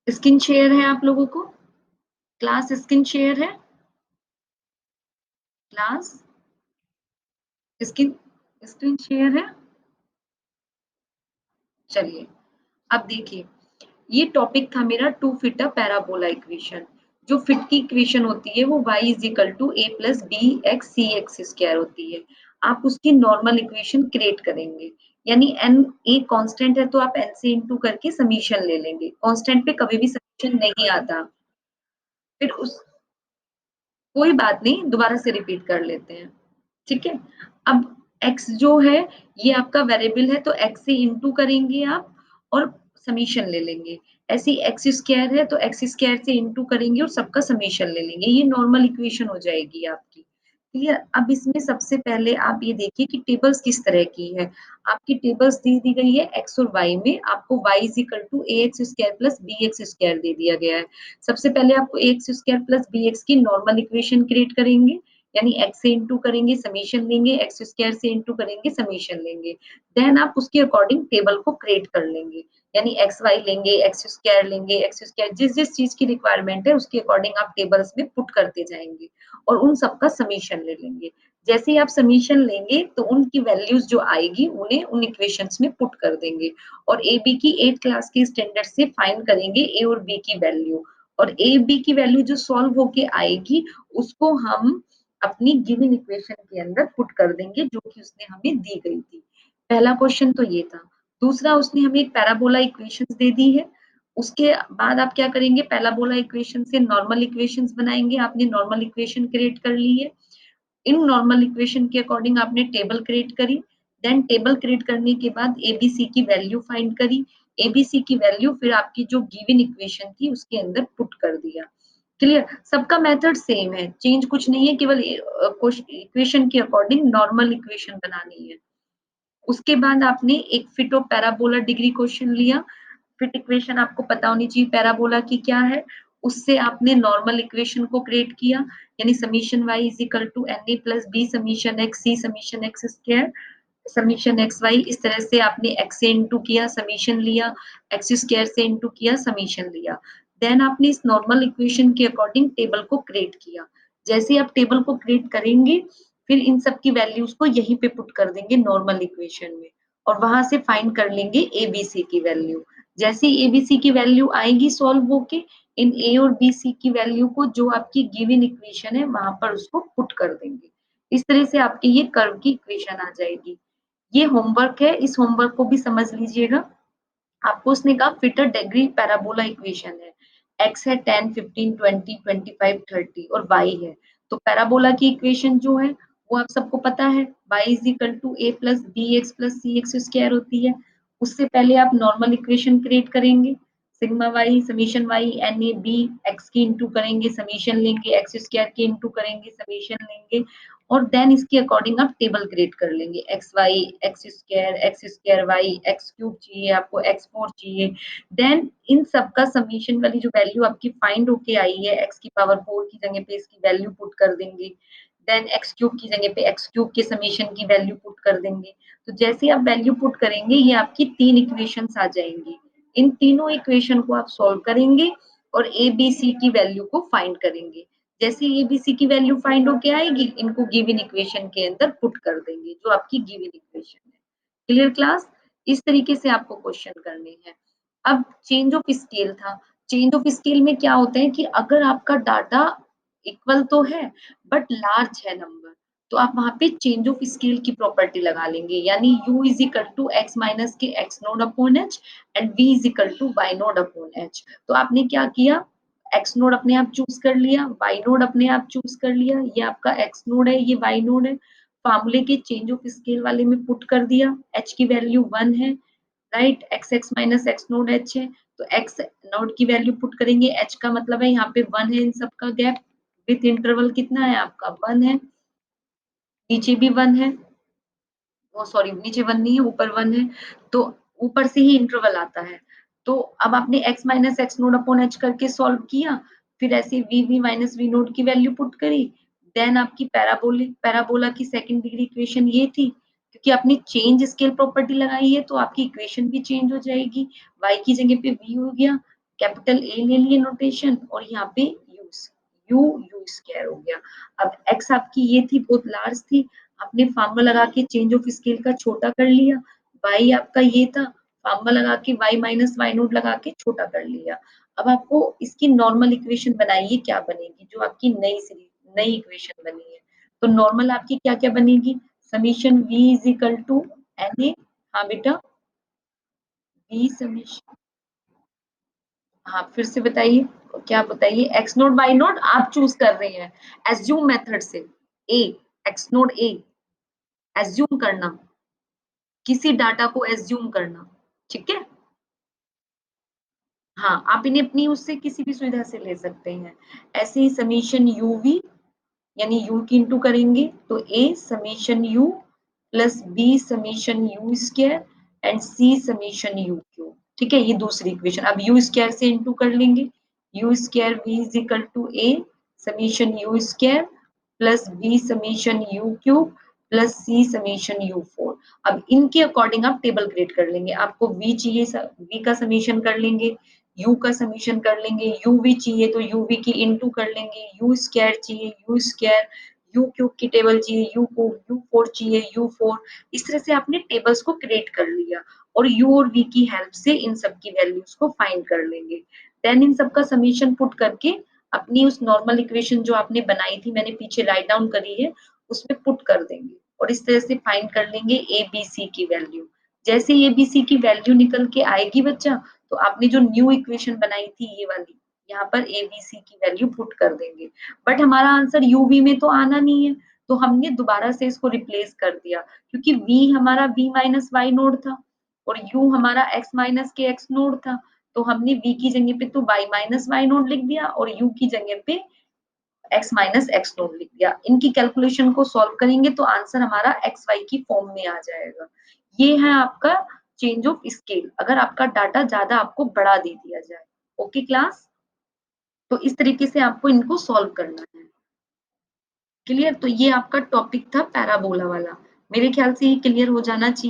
Skin share है आप लोगों को? क्लास स्किन शेयर है? क्लास स्किन स्क्रीन शेयर है? चलिए, अब देखिए, ये टॉपिक था मेरा to fit a parabola equation. जो फिट की इक्वेशन होती है वो y is equal to a plus b x c x square होती है। आप उसकी नॉर्मल इक्वेशन क्रिएट करेंगे, यानी n a कांस्टेंट है तो आप n से इनटू करके समीशन ले लेंगे। कांस्टेंट पे कभी भी समीशन नहीं आता। फिर उस कोई बात नहीं, दोबारा से रिपीट कर लेते हैं, ठीक है? अब x जो है ये आपका वेरिएबल है तो x से इनटू करेंगे आप और समीशन ले लेंगे। ऐसे ही x स्क्वायर है तो x स्क्वायर से इनटू करेंगे और सबका समीशन ले लेंगे। ये नॉर्मल इक्वेशन हो जाएगी आपकी। क्लियर? अब इसमें सबसे पहले आप ये देखिए कि टेबल्स किस तरह की है। आपकी टेबल्स दे दी गई है x और y में, आपको y is equal to ax square plus bx square दे दिया गया है। सबसे पहले आपको ax स्क्वायर प्लस bx की नॉर्मल इक्वेशन क्रिएट करेंगे, यानी x से इनटू करेंगे समीशन लेंगे, x स्क्वायर से इनटू करेंगे समीशन लेंगे। देन आप उसके अकॉर्डिंग टेबल को क्रिएट कर लेंगे, यानी एक्स वाई लेंगे, एक्स स्क्वायर लेंगे, एक्स स्क्वायर जिस जिस चीज की रिक्वायरमेंट है उसके अकॉर्डिंग आप टेबल्स में पुट करते जाएंगे और उन सबका समीशन ले लेंगे। जैसे ही आप समीशन लेंगे तो उनकी वैल्यूज जो आएगी उन्हें उन इक्वेशंस में पुट कर देंगे और ए बी की 8 क्लास के स्टैंडर्ड से फाइंड करेंगे ए और बी की वैल्यू, और ए बी की वैल्यू जो सॉल्व होके आएगी उसको हम अपनी गिवन इक्वेशन के अंदर पुट कर देंगे जो कि उसने हमें दी गई थी। पहला क्वेश्चन तो ये था। दूसरा, उसने हमें एक पैराबोला इक्वेशंस दे दी है। उसके बाद आप क्या करेंगे, पैराबोला इक्वेशन से नॉर्मल इक्वेशंस बनाएंगे। आपने नॉर्मल इक्वेशन क्रिएट कर ली है। इन नॉर्मल इक्वेशन के अकॉर्डिंग आपने टेबल क्रिएट करी। देन टेबल क्रिएट करने के बाद एबीसी की वैल्यू फाइंड करी। एबीसी की वैल्यू फिर आपकी जो गिवन इक्वेशन थी उसके अंदर पुट कर दिया। क्लियर? सबका मेथड सेम है, चेंज कुछ नहीं है, केवल इक्वेशन के अकॉर्डिंग नॉर्मल इक्वेशन बनानी है। उसके बाद आपने एक fit of parabola degree question लिया। फिट इक्वेशन आपको पता होनी चाहिए पैराबोला की क्या है। उससे आपने नॉर्मल इक्वेशन को क्रिएट किया, यानी summation y is equal to n a plus B summation x c summation x square summation x y. इस तरह से आपने x से इंटू किया समीशन लिया, एक्स स्क्वायर से इंटू किया समीशन लिया। देन आपने इस नॉर्मल इक्वेशन के अकॉर्डिंग टेबल को क्रिएट किया। जैसे आप टेबल को क्रिएट करेंगे फिर इन सब की वैल्यूज को यहीं पे पुट कर देंगे नॉर्मल इक्वेशन में और वहां से फाइंड कर लेंगे एबीसी की वैल्यू। जैसे एबीसी की वैल्यू आएगी सॉल्व होके, इन ए और बी सी की वैल्यू को जो आपकी गिवन इक्वेशन है वहां पर उसको पुट कर देंगे। इस तरह से आपकी ये कर्व की इक्वेशन आ जाएगी। ये होमवर्क है, इस होमवर्क को भी समझ लीजिएगा। आपको उसने कहा fit a degree parabola equation है। एक्स है 10, 15, 20, 25, 30 और वाई है। तो पैराबोला की इक्वेशन जो है वो आप सबको पता है, y is equal to a plus b x plus c x square होती है। उससे पहले आप नॉर्मल इक्वेशन क्रिएट करेंगे, sigma y summation y n a b x की इंटू करेंगे समीशन लेंगे, एक्स स्क्वायर की इंटू करेंगे समीशन लेंगे और देन इसके अकॉर्डिंग आप टेबल क्रिएट कर लेंगे, x y x square y x cube चाहिए आपको, एक्स फोर चाहिए। देन इन सब का समीशन वाली जो वैल्यू आपकी फाइंड होके आई है एक्स की पावर 4 की जगह पे इसकी वैल्यू पुट कर देंगे। देन एक्स क्यूब की जगह पे एक्स क्यूब के समीशन की वैल्यू पुट कर देंगे। तो जैसे आप वैल्यू पुट करेंगे ये आपकी 3 इक्वेशंस आ जाएंगी। इन तीनों इक्वेशन को आप सॉल्व करेंगे और ए बी सी की वैल्यू को फाइंड करेंगे। जैसे एबीसी की वैल्यू फाइंड होके आएगी इनको गिवन इक्वेशन के अंदर पुट कर देंगे जो आपकी गिवन इक्वेशन है। Clear class? इस तरीके से आपको क्वेश्चन करने हैं। अब चेंज ऑफ स्केल था। चेंज ऑफ स्केल में क्या होता है कि अगर आपका डाटा इक्वल तो है बट लार्ज है नंबर, तो आप वहां पे चेंज ऑफ स्केल की प्रॉपर्टी लगा लेंगे, यानी u is equal to X minus के X nought upon H and v is equal to Y nought upon H. तो आपने क्या किया, एक्स नोड अपने आप चूज कर लिया, वाई नोड अपने आप चूज कर लिया, ये आपका एक्स नोड है ये वाई नोड है। फार्मूले के चेंज ऑफ स्केल वाले में पुट कर दिया, एच की वैल्यू 1 है, right, x x minus x node H है। तो एक्स नोड की वैल्यू पुट करेंगे, एच का मतलब है यहाँ पे 1 है, इन सबका गैप विथ इंटरवल कितना है आपका 1 है, नीचे भी 1 है, वो सॉरी नीचे 1 नहीं है ऊपर 1 है, तो ऊपर से ही इंटरवल आता है। तो अब आपने x minus x nought upon h करके सॉल्व किया, फिर ऐसे v माइनस v नोड की वैल्यू पुट करी। देन आपकी पैराबोला की सेकंड डिग्री इक्वेशन ये थी, क्योंकि आपने चेंज स्केल प्रॉपर्टी लगाई है तो आपकी इक्वेशन भी चेंज हो जाएगी। y की जगह पे v हो गया, कैपिटल ए ले लिए नोटेशन और यहाँ पे यू यू स्क्वायर हो गया। अब एक्स आपकी ये थी बहुत लार्ज थी, आपने फार्मूला लगा के चेंज ऑफ स्केल का छोटा कर लिया। वाई आपका ये था, फार्मूला लगा के वाई माइनस वाई नोट लगा के छोटा कर लिया। अब आपको इसकी नॉर्मल इक्वेशन बनाइए, क्या बनेगी जो आपकी नई इक्वेशन बनी है। तो नॉर्मल आपकी क्या क्या बनेगी, summation v is equal to n a, हाँ बेटा v समीशन, हाँ फिर से बताइए, क्या बताइए, एक्स नोट वाई नोट आप चूज कर रहे हैं एज्यूम मेथड से, ए एक्स नोट ए एज्यूम करना, किसी डाटा को एज्यूम करना, ठीक है। हाँ आप इन्हें अपनी उससे किसी भी सुविधा से ले सकते हैं। ऐसे ही समीशन यूवी यानी यू की इंटू करेंगे तो A summation U plus B summation you square and C summation you cube, ठीक है। ये दूसरी इक्वेशन, अब यू स्क्वायर से इंटू कर लेंगे, u square v is equal to a summation you square plus B summation you cube plus c summation u four. अब इनके अकॉर्डिंग आप टेबल क्रिएट कर लेंगे, आपको वी चाहिए वी का समीशन कर लेंगे, यू का समीशन कर लेंगे, यू वी चाहिए तो यू वी की इंटू कर लेंगे, यू स्क्वायर चाहिए यू स्क्वायर, यू क्यूब की टेबल चाहिए यू को, यू फोर चाहिए यू फोर। इस तरह से आपने टेबल्स को क्रिएट कर लिया और यू और वी की हेल्प से इन सब की वैल्यूज को फाइंड कर लेंगे। देन इन सब का समीशन पुट करके अपनी उस नॉर्मल इक्वेशन जो आपने बनाई थी, मैंने पीछे राइट डाउन करी है, उसमें पुट कर देंगे और इस तरह से फाइंड कर लेंगे ए बी सी की वैल्यू। जैसे ए बी सी की वैल्यू निकल के आएगी बच्चा, तो आपने जो न्यू इक्वेशन बनाई थी ये वाली, यहाँ पर ए बी सी की वैल्यू पुट कर देंगे। बट हमारा आंसर यू वी में तो आना नहीं है, तो हमने दोबारा से इसको रिप्लेस कर दिया, क्योंकि v हमारा v माइनस वाई नोड था और u हमारा x माइनस के x नोड था। तो हमने v की जगह पे तो y माइनस वाई नोड लिख दिया और u की जगह पे x माइनस x नोड लिख दिया। इनकी कैलकुलेशन को सॉल्व करेंगे तो आंसर हमारा एक्स वाई की फॉर्म में आ जाएगा। ये है आपका चेंज ऑफ स्केल, अगर आपका डाटा ज्यादा आपको बढ़ा दे दिया जाए। ओके क्लास, तो इस तरीके से आपको इनको सॉल्व करना है। क्लियर, तो ये आपका टॉपिक था पैराबोला वाला, मेरे ख्याल से ये क्लियर हो जाना चाहिए।